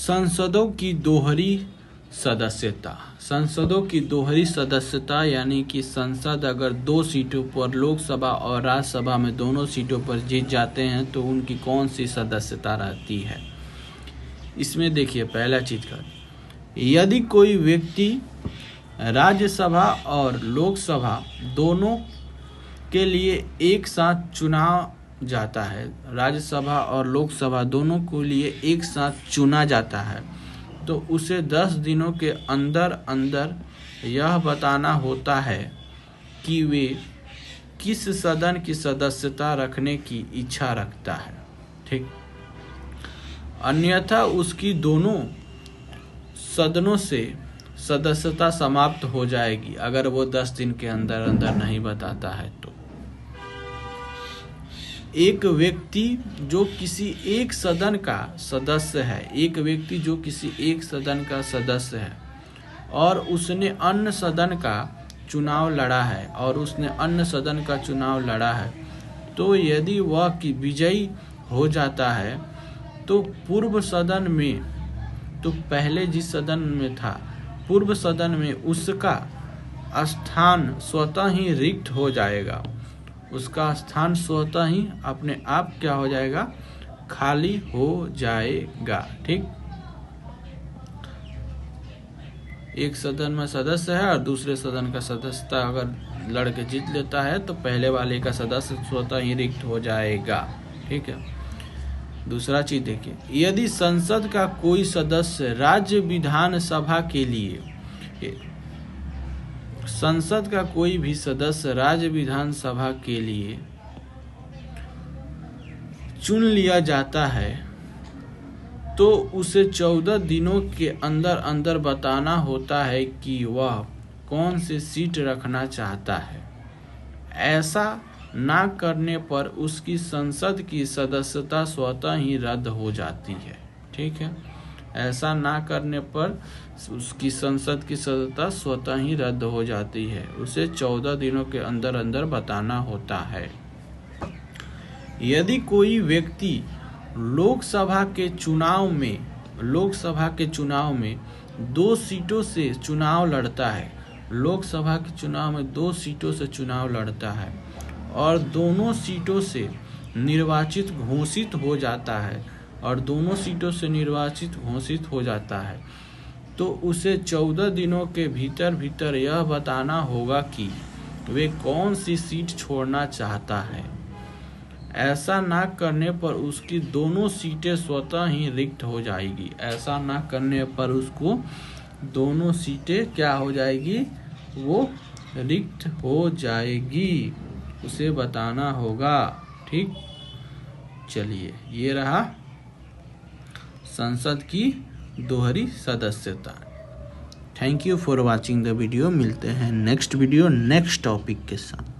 संसदों की दोहरी सदस्यता। संसदों की दोहरी सदस्यता यानी कि संसद अगर 2 सीटों पर, लोकसभा और राज्यसभा में दोनों सीटों पर जीत जाते हैं तो उनकी कौन सी सदस्यता रहती है। इसमें देखिए पहला चीज का, यदि कोई व्यक्ति राज्यसभा और लोकसभा दोनों के लिए एक साथ चुनाव जाता है, राज्यसभा और लोकसभा दोनों के लिए एक साथ चुना जाता है, तो उसे 10 दिनों के अंदर अंदर यह बताना होता है कि वे किस सदन की सदस्यता रखने की इच्छा रखता है। ठीक, अन्यथा उसकी दोनों सदनों से सदस्यता समाप्त हो जाएगी अगर वो 10 दिन के अंदर अंदर नहीं बताता है तो। एक व्यक्ति जो किसी एक सदन का सदस्य है, एक व्यक्ति जो किसी एक सदन का सदस्य है और उसने अन्य सदन का चुनाव लड़ा है तो यदि वह की विजयी हो जाता है तो पूर्व सदन में, तो पहले जिस सदन में था पूर्व सदन में उसका स्थान स्वतः ही रिक्त हो जाएगा, उसका स्थान स्वतः ही अपने आप क्या हो जाएगा, खाली हो जाएगा। ठीक, एक सदन में सदस्य है और दूसरे सदन का सदस्यता अगर लड़के जीत लेता है तो पहले वाले का सदस्य स्वतः ही रिक्त हो जाएगा। ठीक है, दूसरा चीज देखिए, यदि संसद का कोई सदस्य राज्य विधानसभा के लिए, संसद का कोई भी सदस्य राज्य विधानसभा के लिए चुन लिया जाता है तो उसे 14 दिनों के अंदर अंदर बताना होता है कि वह कौन सी सीट रखना चाहता है। ऐसा ना करने पर उसकी संसद की सदस्यता स्वतः ही रद्द हो जाती है। ठीक है, ऐसा ना करने पर उसकी संसद की सदस्यता स्वतः ही रद्द हो जाती है, उसे 14 दिनों के अंदर अंदर बताना होता है। यदि कोई व्यक्ति लोकसभा के चुनाव में 2 सीटों से चुनाव लड़ता है, लोकसभा के चुनाव में 2 सीटों से चुनाव लड़ता है और दोनों सीटों से निर्वाचित घोषित हो जाता है तो उसे 14 दिनों के भीतर यह बताना होगा कि वे कौन सी सीट छोड़ना चाहता है। ऐसा ना करने पर उसकी दोनों सीटें स्वतः ही रिक्त हो जाएगी। ऐसा ना करने पर उसको दोनों सीटें क्या हो जाएगी, वो रिक्त हो जाएगी, उसे बताना होगा। ठीक, चलिए ये रहा संसद की दोहरी सदस्यता। Thank you for watching the video. मिलते हैं नेक्स्ट वीडियो नेक्स्ट टॉपिक के साथ।